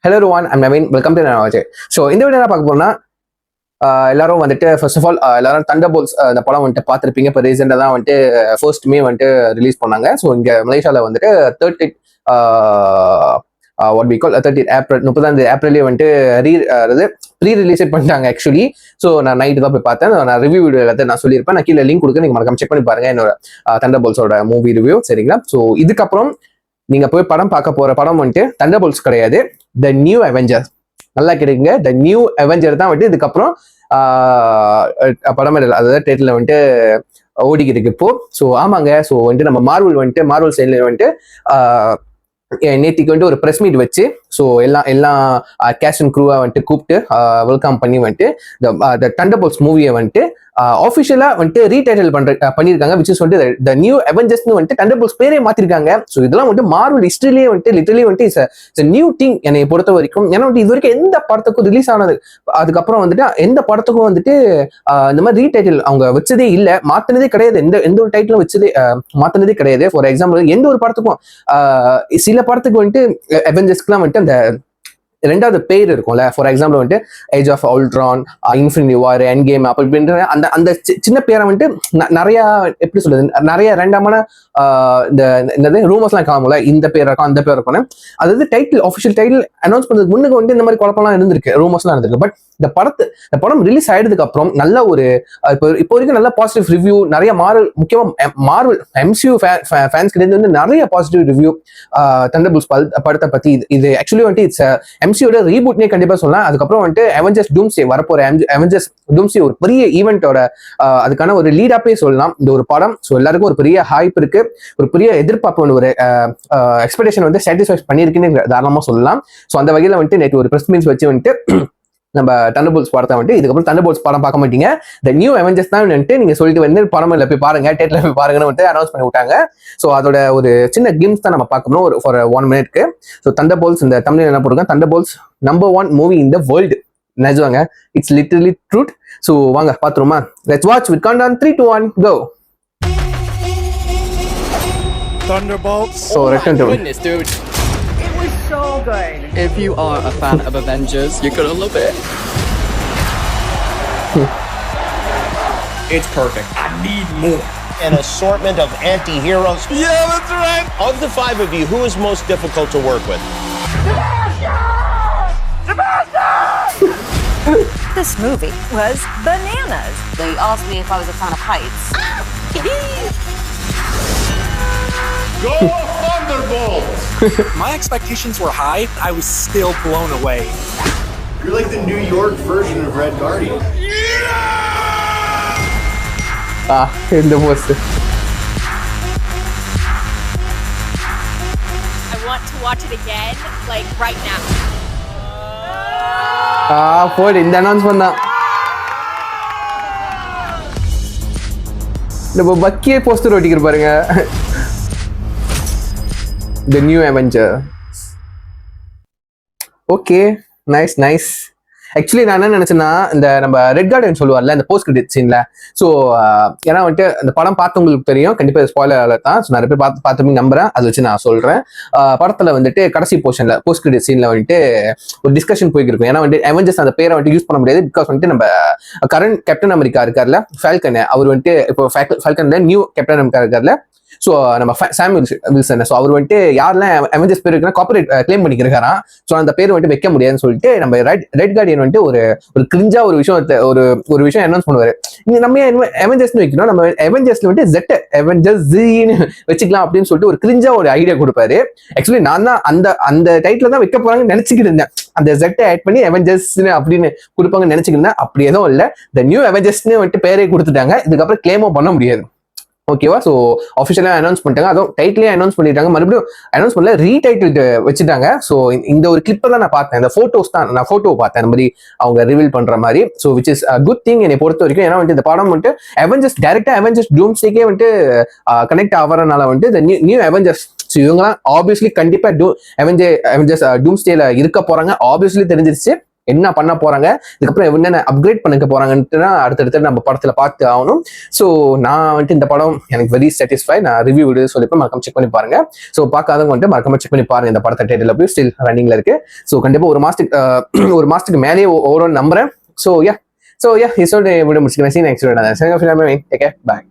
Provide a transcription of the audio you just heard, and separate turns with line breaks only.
Hello everyone, I'm Naveen. Welcome to Navaje. So இந்த video என்ன பார்க்க போறோம்னா எல்லாரும் வந்துட்டு ஃபர்ஸ்ட் ஆஃப் ஆல் எல்லாரும் தண்டர்போல்ட்ஸ் அந்த படம் வந்துட்டு பார்த்துருப்பீங்க. இப்போ ரீசெண்டாக தான் வந்துட்டு ஃபர்ஸ்ட் மே வந்துட்டு ரிலீஸ் பண்ணாங்க. ஸோ இங்கே மலேசியாவில் வந்துட்டு 30 வாட் வி கால் 30 ஏப்ரல் 30 ஏப்ரல்லே வந்துட்டு அதாவது ப்ரீ ரிலீஸ் பண்ணிட்டாங்க ஆக்சுவலி. ஸோ நான் நைட்டு தான் போய் பார்த்தேன். நான் ரிவ்யூ வீடியோ எல்லாத்தையும் நான் சொல்லியிருப்பேன். நான் கீழே லிங்க் கொடுக்க நீங்கள் மறக்காம செக் பண்ணி பாருங்க என்னோட தண்டர்போல்ட்ஸோட மூவி ரிவ்யூ. சரிங்களா? ஸோ இதுக்கப்புறம் நீங்க போய் படம் பார்க்க போற படம் வந்துட்டு தண்டர்போல்ட்ஸ் கிடையாது, த நியூ அவெஞ்சர். நல்லா கேட்டுங்க, த நியூ அவெஞ்சர் தான் வந்துட்டு இதுக்கப்புறம் படம் அதாவது தேட்டர்ல வந்துட்டு ஓடிக்கிட்டு இப்போ. ஸோ ஆமாங்க, ஸோ வந்துட்டு நம்ம மார்வல் சைட்ல வந்துட்டு நேத்திக்கு வந்துட்டு ஒரு ப்ரெஸ் மீட் வச்சு ஸோ எல்லாம் கேஸ்ட் அண்ட் க்ரூவை வந்துட்டு கூப்பிட்டு வெல்கம் பண்ணி வந்துட்டு தண்டர்போல்ட்ஸ் மூவியை வந்துட்டு ஆஃபிஷியலா வந்துட்டு ரீடைட்டில் பண்ணியிருக்காங்க. விச் இஸ் வந்துட்டு த நியூ அவெஞ்சர்ஸ்னு வந்துட்டு தண்டர்போல்ட்ஸ் பேரே மாத்திருக்காங்க. ஸோ இதெல்லாம் வந்துட்டு மார்வல் ஹிஸ்டரியிலேயே வந்துட்டு லிட்டரலி வந்துட்டு இட்ஸ் நியூ திங் என்னை பொறுத்த வரைக்கும். ஏன்னா வந்துட்டு இது வரைக்கும் எந்த படத்துக்கும் ரிலீஸ் ஆனது அதுக்கப்புறம் வந்துட்டு எந்த படத்துக்கும் வந்துட்டு இந்த மாதிரி ரீடைட்டில் அவங்க வச்சதே இல்லை, மாத்தினதே கிடையாது. எந்த ஒரு டைட்டிலும் வச்சதே மாத்தினதே கிடையாது. ஃபார் எக்ஸாம்பிள் எந்த ஒரு படத்துக்கும் சில படத்துக்கு வந்துட்டு அவெஞ்சர்ஸ்க்குலாம் வந்துட்டு அந்த ரெண்டாவது பேர் இருக்கும்ல. ஃபார் எக்ஸாம்பிள் வந்துட்டு Age of Ultron, Infinity War, Endgame அப்படின்ற அந்த சின்ன பேரை வந்துட்டு நிறைய எப்படி சொல்றது, நிறைய ரெண்டாமான இந்த என்னது ரூமர்ஸ்லாம் காணும்ல, இந்த பேர் இருக்கும் அந்த பேர் இருக்கும். அதாவது டைட்டில் ஆஃபிஷியல் டைட்டில் அனௌன்ஸ் பண்ணதுக்கு முன்னுக்கு வந்துட்டு இந்த மாதிரி குழப்பம்லாம் இருந்திருக்கு, ரூமர்ஸ்லாம் இருந்திருக்கு. பட் இந்த படம் ரிலீஸ் ஆயிடுறதுக்கு அப்புறம் நல்ல ஒரு இப்போ வரைக்கும் நல்ல பாசிட்டிவ் ரிவ்யூ, நிறைய மார்வல் எம்சியூ ஃபேன்ஸ் கிட்ட வந்து நிறைய பாசிட்டிவ் ரிவ்யூ தண்டர்போல்ட்ஸ் படத்தை பத்தி. இது ஆக்சுவலி வந்துட்டு இட்ஸ் எம்சியோட ரீபூட்னே கண்டிப்பா சொல்லலாம். அதுக்கப்புறம் வந்துட்டு அவெஞ்சர்ஸ் டூம்ஸ்டே வரப்போற அவெஞ்சர்ஸ் டூம்ஸ்டே ஒரு பெரிய ஈவெண்டோட அதுக்கான ஒரு லீடாப்பே சொல்லலாம் இந்த ஒரு படம். ஸோ எல்லாருக்கும் ஒரு பெரிய ஹைப் இருக்கு, ஒரு பெரிய எதிர்பார்ப்பு, ஒரு எக்ஸ்பெக்டேஷன் வந்து சாட்டிஸ்ஃபை பண்ணியிருக்குன்னு தாராளமா சொல்லலாம். ஸோ அந்த வகையில் வந்துட்டு நேற்று ஒரு ப்ரெஸ் மீட்ஸ் வச்சு வந்துட்டு நம்ம தண்டர்போல்ட்ஸ் படத்தை வந்துட்டு இதுக்கப்புறம் தண்டர்போல்ட்ஸ் படம் பார்க்க மாட்டீங்க, த நியூ அவெஞ்சர்ஸ் தான் வந்துட்டு நீங்க சொல்லிட்டு வந்து படம் இல்லை போய் பாருங்க, தேட்டர்ல போய் பாருங்கன்னு வந்துட்டு அனௌன்ஸ் பண்ணி விட்டாங்க. ஸோ அதோட ஒரு சின்ன கிம்ஸ் தான் நம்ம பார்க்கணும் ஒரு ஃபார் 1 மினிட்க்கு. ஸோ தண்டர்போல்ட்ஸ் இந்த தமிழ் என்ன போட்டுருக்கேன், thunderbolts number 1 movie in the world. நிஜவாங்க, இட்ஸ் லிட்டரலி ட்ரூத். ஸோ வாங்க பார்த்துருமா, let's watch with count on 3, 2, 1 go.
Thunderbolts.
So return to
Goodness, dude.
It was so good.
If you are a fan of Avengers, you're gonna love it.
It's perfect. I need more.
An assortment of anti-heroes.
Yeah, that's right.
Of the 5 of you, who is most difficult to work with?
This movie was bananas.
They asked me if I was a fan of heights.
Go Thunderbolts!
My expectations were high. I was still blown away.
You're like the New York version of Red Guardian.
இந்த post
I want to watch it again, like right now.
போடு இந்த announcement தான். நம்ம பக்கியே poster ஓட்டிக்கிற பாருங்க, the new Avenger. Okay, nice. Actually நான் என்ன நினைச்சேன்னா, இந்த நம்ம ரெட் கார்டன் சொல்லுவார்ல இந்த போஸ்ட் கிரெடிட் சீன்ல. ஸோ ஏன்னா வந்துட்டு அந்த படம் பார்த்தவங்களுக்கு தெரியும், கண்டிப்பா ஸ்பாயிலர் தான். ஸோ நிறைய பேர் பார்த்துமே நம்புறேன், அதை வச்சு நான் சொல்றேன். படத்துல வந்துட்டு கடைசி போர்ஷன்ல போஸ்ட் கிரெடிட் சீன்ல வந்துட்டு ஒரு டிஸ்கஷன் போய்க்கு இருக்கும். ஏன்னா வந்துட்டு அவெஞ்சர்ஸ் அந்த பேரை வந்துட்டு யூஸ் பண்ண முடியாது, பிகாஸ் வந்துட்டு நம்ம கரண்ட் கேப்டன் அமெரிக்கா இருக்கார்ல ஃபால்கன், அவர் வந்துட்டு இப்போ ஃபால்கன்ல நியூ கேப்டன் அமெரிக்கா இருக்கார்ல. ஸோ நம்ம சாம் வில்சன், ஸோ அவர் வந்துட்டு யாரெல்லாம் அவெஞ்சர்ஸ் பேர் இருக்குன்னா காப்பரேட் கிளைம் பண்ணிக்கிறாராம். ஸோ அந்த பேர் வந்துட்டு வைக்க முடியாதுன்னு சொல்லிட்டு நம்ம ரெட் கார்டியன் வந்துட்டு ஒரு கிரிஞ்சா ஒரு விஷயம் அனௌன்ஸ் பண்ணுவாரு. நம்ம அவெஞ்சர்ஸ்னு வைக்கணும், நம்ம அவெஞ்சர்ஸ்ல வந்துட்டு ஜெட் அவெஞ்சர்ஸ் ஜின்னு வச்சுக்கலாம் அப்படின்னு சொல்லிட்டு ஒரு கிரிஞ்சா ஒரு ஐடியா கொடுப்பாரு. ஆக்சுவலி நான் தான் அந்த டைட்டில் தான் வைக்க போறாங்கன்னு நினைச்சுக்கிட்டு இருந்தேன். அந்த ஜெட்டை ஆட் பண்ணி அவெஞ்சர்ஸ்னு அப்படின்னு கொடுப்பாங்கன்னு நினைச்சுக்கிட்டு இருந்தேன். அப்படி எதுவும் இல்லை, த நியூ அவெஞ்சர்ஸ்னு வந்துட்டு பேரே கொடுத்துட்டாங்க. இதுக்கப்புறம் கிளைமும் பண்ண முடியாது. ஓகேவா? ஸோ ஆஃபிஷியலாக அனௌன்ஸ் பண்ணிட்டாங்க, அதுவும் டைட்டிலே அனௌன்ஸ் பண்ணிட்டாங்க, மறுபடியும் அனௌன்ஸ் பண்ணல ரீடைட்டில் வச்சுட்டாங்க. ஸோ இந்த ஒரு கிளிப்பை தான் நான் பார்த்தேன், இந்த ஃபோட்டோஸ் தான் நான் ஃபோட்டோ பார்த்தேன் இந்த மாதிரி அவங்க ரிவீல் பண்ற மாதிரி. So which is good thing என்னை பொறுத்த வரைக்கும். ஏன்னா வந்துட்டு இந்த படம் வந்துட்டு அவெஞ்சர்ஸ் டைரக்டா அவெஞ்சர்ஸ் டூம்ஸ்டேக்கே வந்துட்டு கனெக்ட் ஆகிறனால வந்துட்டு இந்த நியூ அவெஞ்சர்ஸ். ஸோ இவங்கலாம் ஆப்வியஸ்லி கண்டிப்பா அவெஞ்சர்ஸ் டூம்ஸ்டேல இருக்க போறாங்க, ஆப்வியஸ்லி தெரிஞ்சிருச்சு. என்ன பண்ண போறாங்க, இதுக்கப்புறம் என்னென்ன அப்கிரேட் பண்ணிக்க போறாங்கன்ட்டு தான் அடுத்தடுத்து நம்ம படத்துல பார்த்து ஆகணும். ஸோ நான் வந்துட்டு இந்த படம் எனக்கு வெரி சாட்டிஸ்ஃபை. நான் ரிவ்யூ வீடியோ சொல்லிப்பேன், மறக்காம செக் பண்ணி பாருங்க. ஸோ பார்க்காதவங்க வந்துட்டு மறக்காம செக் பண்ணி பாருங்க. இந்த படத்தை தேட்டர்ல போய் ஸ்டில் ரன்னிங்ல இருக்கு. ஸோ கண்டிப்பா ஒரு மாசத்துக்கு மேலேயே ஓவரால் நம்புறேன். ஸோ யா இதோட வீடியோ முடிச்சுக்கிறேன். Next video. பாய்.